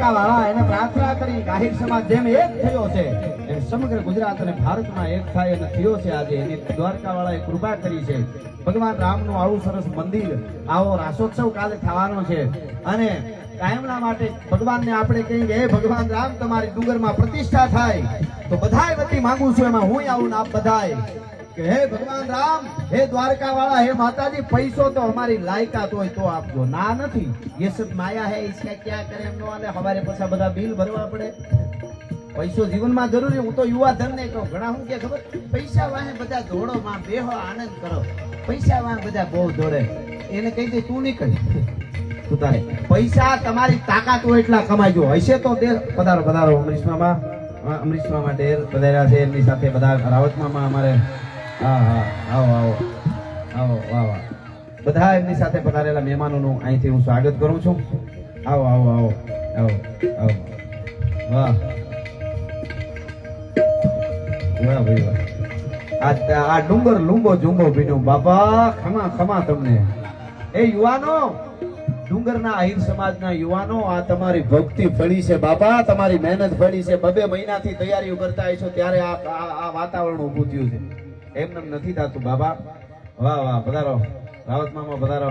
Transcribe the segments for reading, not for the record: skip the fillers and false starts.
દ્વારકા વાળા એને પ્રાર્થના કરી આહિર સમાજ જેમ એક થયો છે એમ સમગ્ર ગુજરાત અને ભારતમાં એક થાય અને થયો છે આજે એની દ્વારકા વાળાએ કૃપા કરી છે ભગવાન રામનું આવું સરસ મંદિર આવો રાસોત્સવ કાલે થવાનો છે અને કાયમના માટે ભગવાનને આપણે કહીએ હે ભગવાન રામ તમારી ડુંગરમાં પ્રતિષ્ઠા થાય તો બધાય વતી માંગુ છું એમાં હું આવું આપ બધાય કે હે ભગવાન રામ હે દ્વારકા वाला હે માતાજી પૈસો તો અમારી લાયકાત હોય તો આપજો ના નથી ये सब माया है इसका क्या करें એમનો આલે હવારે પાછા બધા બિલ ભરવા પડે પૈસો જીવનમાં જરૂરી હું તો યુવા ધનને કહું ઘણા હું કે ખબર પૈસા વાહે બધા દોડો માં બેહો આનંદ કરો પૈસા વાહે બધા બહુ દોડે એને કહી દે તું નહીં કરી તું તારે પૈસા તમારી તાકાત હોય એટલા કમાજો હશે તો દે પધારો પધારો અમરીશ મામા ડેર પધાર્યા છે એમની સાથે બધા રાવત મામા અમારે હા હા આવો આવો આવો વાહ વાહ બધા એમની સાથે પધારેલા મહેમાનોનું અહીંથી હું સ્વાગત કરું છું આવો આવો આવો આવો આવો વાહ વાહ ભાઈ વાહ આ ડુંગર લુંબો જુંબો ભીનો બાપા ખમા ખમા તમને એ યુવાનો ડુંગરના આહિર સમાજના યુવાનો આ તમારી ભક્તિ ફળી છે બાપા તમારી મહેનત ફળી છે 2 મહિનાથી તૈયારીઓ કરતા છો ત્યારે આ વાતાવરણ ઊભું થયું છે એમને નથી થતું બાબા વાહ વાહ પધારો રાવત મામા પધારો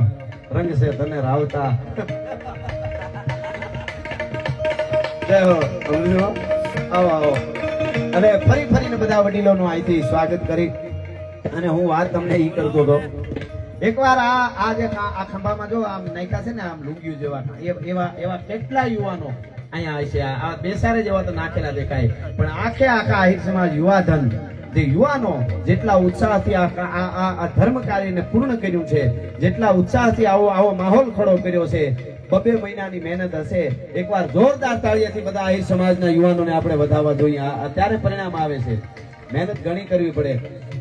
રંગ છે તને રાવતા જય હો આવો આવો અને ફરીને બધા વડીલોનું અહીંથી સ્વાગત કરી અને હું વાત તમને ઈ કરતો હતો એકવાર આ જે આ ખંભામાં જો આમ નાખ્યા છે ને આમ લુંગીઓ જેવા એવા કેટલા યુવાનો અહીંયા છે આ બેસારે જેવા તો નાખેલા દેખાય પણ આખા આહિર સમાજ યુવાધન જે યુવાનો જેટલા ઉત્સાહથી આ ધર્મ કાર્યને પૂર્ણ કર્યું છે જેટલા ઉત્સાહથી આવો માહોલ ખડો કર્યો છે 2 મહિનાની મહેનત હશે એકવાર જોરદાર તાળીઓથી બધા આહિર સમાજના યુવાનોને આપણે વધાવવા જોઈએ અત્યારે પરિણામ આવે છે મહેનત ઘણી કરવી પડે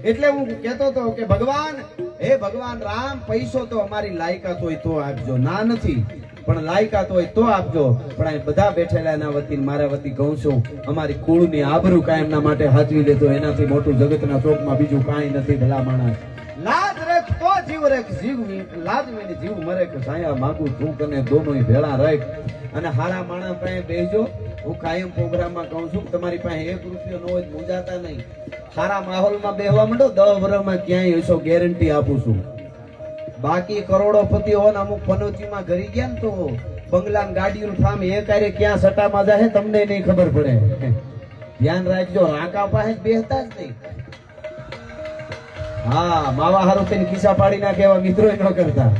એટલે હું કહેતો હતો કે ભગવાન હે ભગવાન રામ પૈસો તો અમારી લાયકાત હોય તો આપજો ના નથી પણ લાયકાત હોય તો આપજો પણ આ બધા બેઠેલા એના વતી મારા વતી કહું છું અમારી કુળની આબરૂ કાયમના માટે હાચવી લેતો એનાથી મોટું જગતના ચોકમાં બીજું કાંઈ નથી ભલા માણસ લાજ રેખ તો જીવ રેખ જીવ લાજ મેની જીવ મરે કે સાયા માગું તું કને દોનોય ભેળા રેખ અને હારા માણસ પાસે બેસજો હું કાયમ પ્રોગ્રામમાં કહું છું તમારી પાસે 1 રૂપિયો ન હોય મૂંઝાતા નહીં સારા માહોલમાં બેહવા માંડો 10 વર્ષમાં ક્યાંય હશો ગેરંટી આપું છું બાકી કરોડોપતિ હો ને અમુક પનોચીમાં ઘરી ગયા ને તો બંગલા ગાડીનું ઠામ એ કાર્ય ક્યાં સટામાં જાય તમને નહીં ખબર પડે ધ્યાન રાખજો રાકા પાસે બેહતા જ નહીં હા માવા હારું થઈને ખિસ્સા પાડી નાખે એવા મિત્રો ન કરતા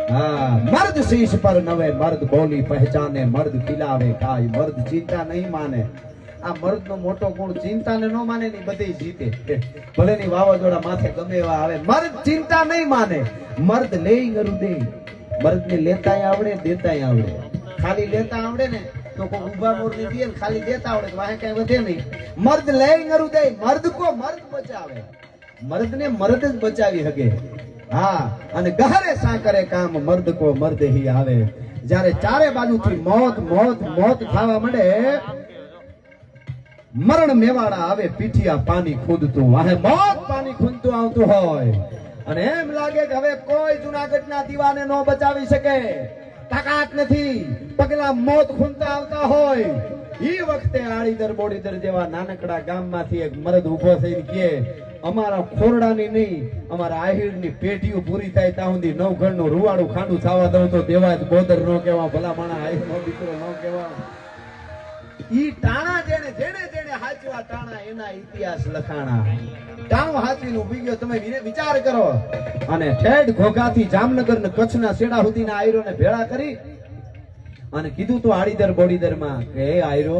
हाँ मर्द शीश पर नवे मर्द बोली पहचाने मर्द खिलावे खाई मर्द चिंता नहीं माने आ मर्द नो मोटो गुण चिंता ने नो माने नहीं बधे जीते भले नी वावाजोड़ा माथे गमे एवा आवे मर्द चिंता नहीं माने मर्द लेई करू दे मर्द ने लेता आवड़े देता आवड़े खाली लेता आवड़े ने तो को उभा मोर ने दिए खाली देता आवड़े तो वाहे कई વધે नहीं मर्द लेई करू दे मर्द को मर्द बचावे मर्द ने मर्द ज बचावी हगे हाँ અને ગહરે સાકરે કામ મર્દ કો મર્દ ही આવે જ્યારે ચારે બાજુથી મોત મોત મોત થવા મળે મરણ મેવાડા આવે પીઠિયા પાણી ખોદતું વાહે મોત પાણી ખૂંદતું આવતું હોય અને એમ લાગે કે હવે કોઈ જૂનાગઢના દીવાને નો બચાવી શકે તાકાત નથી પગલા મોત ખૂંદતા આવતા હોય ઈ વખતે આડીદર બોડીદર જેવા નાનકડા ગામમાંથી એક મર્દ ઊભો થઈને કહે અમારા ખોરડાની નહીં અમારા આહિરની પેઢીઓ પૂરી થાય ત્યાં સુધી નવઘણનું રૂવાડું ખાંડું થવા દઉં તો દેવાય બોદર નો કહેવા ભલા માણા આહિરનો દીકરો નો કહેવા ઈ ટાણા જેણે હાચવા ટાણા એના ઇતિહાસ લખાણા ટાણું હાચવીને ઉભી ગયો તમે વિચાર કરો અને ઠેડ ઘોઘાથી જામનગર ને કચ્છના શેડા સુધીના આયરોને ભેળા કરી અને કીધું તો આડીદર બોડીદરમાં કે હે આયરો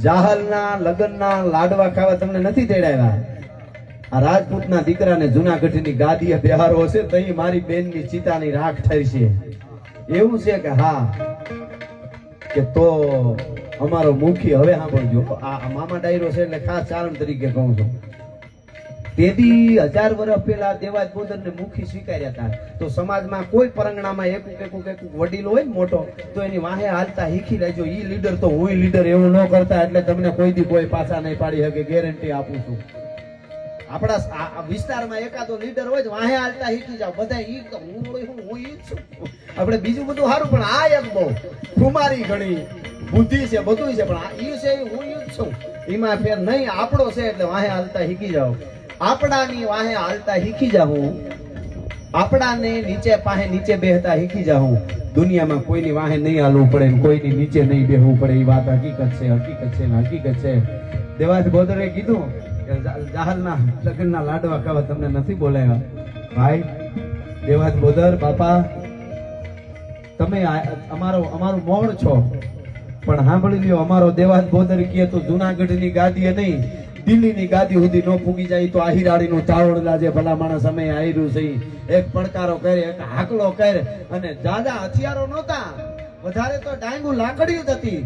જાહલના લગનના લાડવા ખાવા તમને નથી તેડાવ્યા આ રાજપૂતના દીકરાને જૂનાગઢની ગાદીએ બેહારો છે તઈ મારી બેનની ચિતાની રાખ થઈ છે એવું છે કે હા કે તો અમારો મુખી હવે સાંભળજો આ મામા ડાયરો છે એટલે ખાસ ચારણ તરીકે કહું છું તેથી 1000 વર્ષ પહેલા દેવાજ બોદરને મુખી સ્વીકાર્યા હતા તો સમાજમાં કોઈ પરંગણામાં એક વડીલ હોય ને મોટો તો એની વાહે હાલતા હીખી લેજો ઈ લીડર તો હું લીડર એવું ન કરતા એટલે તમને કોઈ દી કોઈ પાછા નહીં પાડી શકે ગેરંટી આપું છું આપણા વિસ્તારમાં એકાદો લીડર હોય વાહે હાલતા હીખી જાવ બધા ઈ તો હું ઈ છું આપણે બીજું બધું સારું, પણ આ એક બહુ કુમારી ઘણી બુદ્ધિ છે, બધું છે, પણ આ ઈ છે હું ઈ જ છું, એમાં ફેર નહીં. આપણો છે એટલે વાહે હાલતા શીખી જાઓ, આપણાની વાહે હાલતા શીખી જાઉં, આપણાને નીચે પાસે નીચે બેહતા શીખી જાઉં. દુનિયામાં કોઈની વાહે નહીં હાલવું પડે, કોઈની નીચે નહીં બેહવું પડે. એ વાત હકીકત છે, હકીકત છે, હકીકત છે. દેવાજ બોદરે કીધું કે જાહરના લગ્નના લાડવા ખાવા તમને નથી બોલાવ્યા. ભાઈ દેવાજ બોદર બાપા, તમે અમારું મોણ છો, પણ સાંભળી લ્યો, અમારો દેવાજ બોદર કહે તો જુનાગઢની ગાદીએ નહીં, દિલ્હીની ગાદી સુધી ન પૂગી જાય તો આહિરાડીનું ચાવડ લાજે. ભલા માણસ અમે આયરું છે, એક પડકારો કરે, એક હાકલો કરે, અને જાજા હથિયારો નહોતા, વધારે તો ડાંગુ લાકડીઓ જ હતી.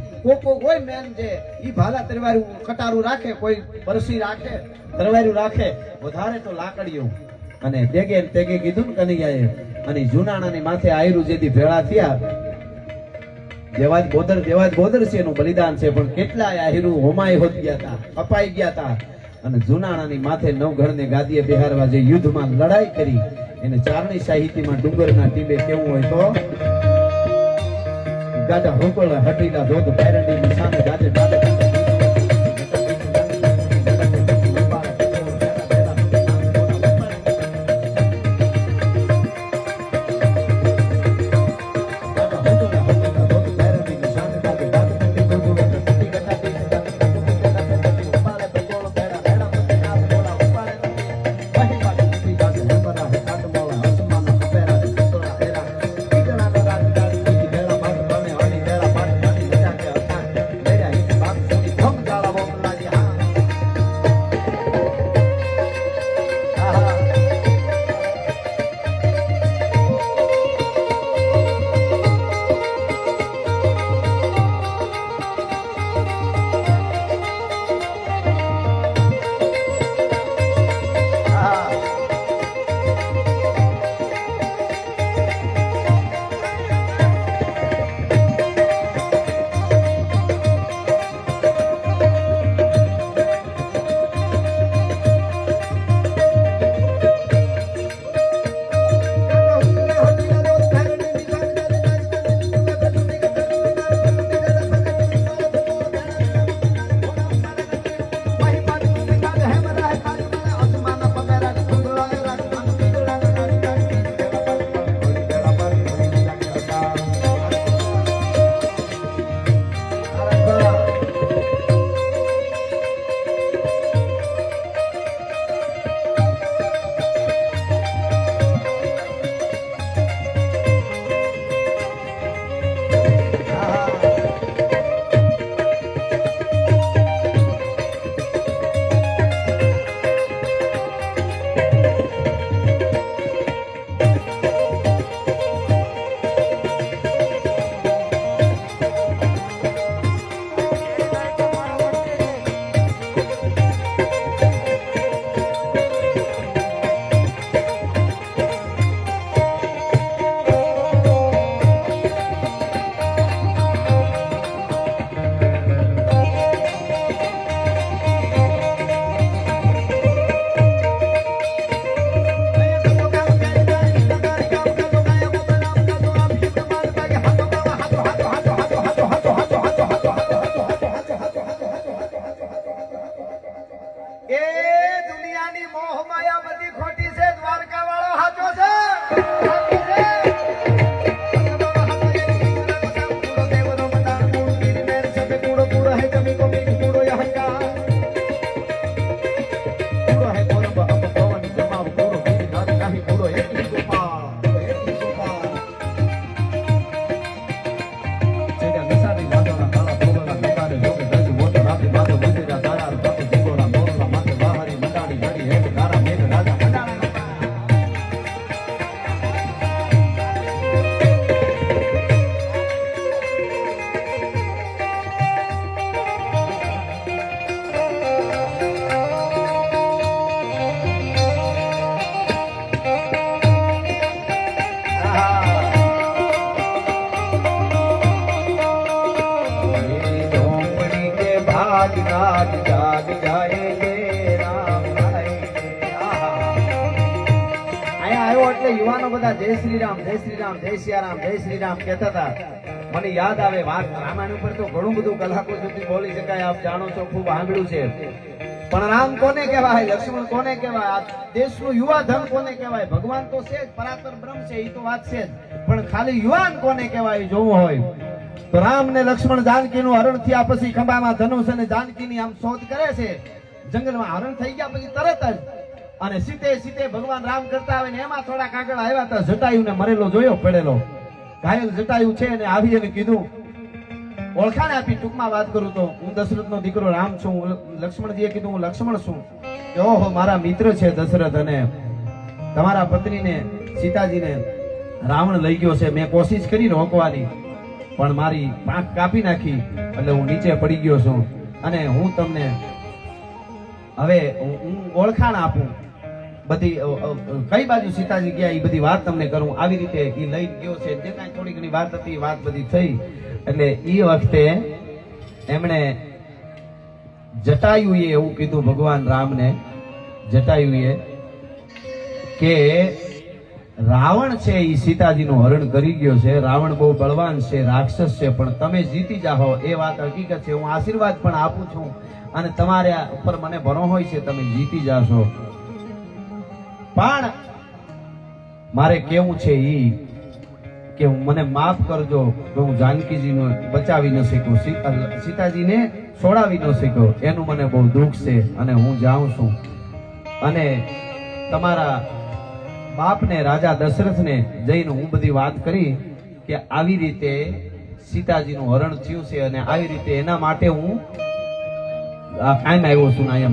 કોઈ મેન છે ઈ ભાલા તરવારું કટારું રાખે, કોઈ બરસી રાખે, તરવારું રાખે, વધારે તો લાકડીઓ. અને તેગે કીધું ને કનૈયાએ, અને જુનાણાની માથે આયરું જેથી ભેળા થયા. દેવાજ બોદર છે, એનું બલિદાન છે, પણ કેટલાય આહિરું હોમાય હોત ગયા હતા, અપાઈ ગયા હતા. અને જુનાણાની માથે નવઘણને ગાદીએ બેહારવા જે યુદ્ધમાં લડાઈ કરી, એને ચારણી સાહિત્યમાં ડુંગરના ટીબે કેવું હોય તો ગાડા હોકળ હટીલા ધોધ પેરડી નિશાન ગાજે ગાજે યુવાનો બધા જય શ્રી રામ જય શ્રી રામ જય સિયારામ જય શ્રી રામ કહેતા હતા. મને યાદ આવે વાત રામાયણ ઉપર તો ઘણું બધું કલાકો સુધી બોલી શકાય, આપ જાણો છો, ખૂબ સાંભળ્યું છે. પણ રામ કોને કહેવાય, લક્ષ્મણ કોને કહેવાય, આ દેશનું યુવા ધન કોને કહેવાય? ભગવાન તો છે જ, પરાત્પર બ્રહ્મ છે, એ તો વાત છે જ, પણ ખાલી યુવાન કોને કહેવાય જોવું હોય તો રામ ને લક્ષ્મણ જાનકીનું હરણ થયા પછી ખંભામાં ધનુષ અને જાનકીની આમ શોધ કરે છે. જંગલમાં હરણ થઈ ગયા પછી તરત જ અને સીતે સીતે ભગવાન રામ કરતા આવે ને એમાં થોડા કાગળ આવ્યા હતા. જટાયુને મરેલો જોયો, પડેલો ઘાયલ જટાયુ છે, અને આવી અને કીધું, ઓળખાણ આપી. ટૂંકમાં વાત કરું તો હું દશરથનો દીકરો રામ છું. લક્ષ્મણજીએ કીધું હું લક્ષ્મણ છું. ઓહો, મારા મિત્ર છે દશરથ, અને તમારા પત્નીને સીતાજીને રાવણ લઈ ગયો છે. મેં કોશિશ કરી રોકવાની, પણ મારી પાંખ કાપી નાખી, એટલે હું નીચે પડી ગયો છું. અને હું તમને હવે હું ઓળખાણ આપું, બધી કઈ બાજુ સીતાજી ગયા એ બધી વાત તમને કરું. આવી રીતે એ લઈ ગયો છે. જે કાંઈ થોડી ઘણી વાત હતી, વાત બધી થઈ. એટલે એ વખતે એમણે જટાયુએ એવું કીધું ભગવાન રામને, જટાયુએ કે રાવણ છે એ સીતાજીનું હરણ કરી ગયો છે. રાવણ બહુ બળવાન છે, રાક્ષસ છે, પણ તમે જીતી જાઓ એ વાત હકીકત છે. હું આશીર્વાદ પણ આપું છું અને તમારે ઉપર મને ભરો હોય છે, તમે જીતી જાશો. પણ મારે કેવું છે ઈ કે મને માફ કરજો કે હું જાનકીજીને બચાવી ન શક્યો, સીતાજીને છોડાવી ન શક્યો. એનું મને બહુ દુઃખ છે અને હું જાઉં છું. અને તમારા બાપને રાજા દશરથને જઈને હું બધી વાત કરી કે આવી રીતે સીતાજીનું હરણ થયું છે અને આવી રીતે એના માટે હું કાયમ આવ્યો છું. અહીંયા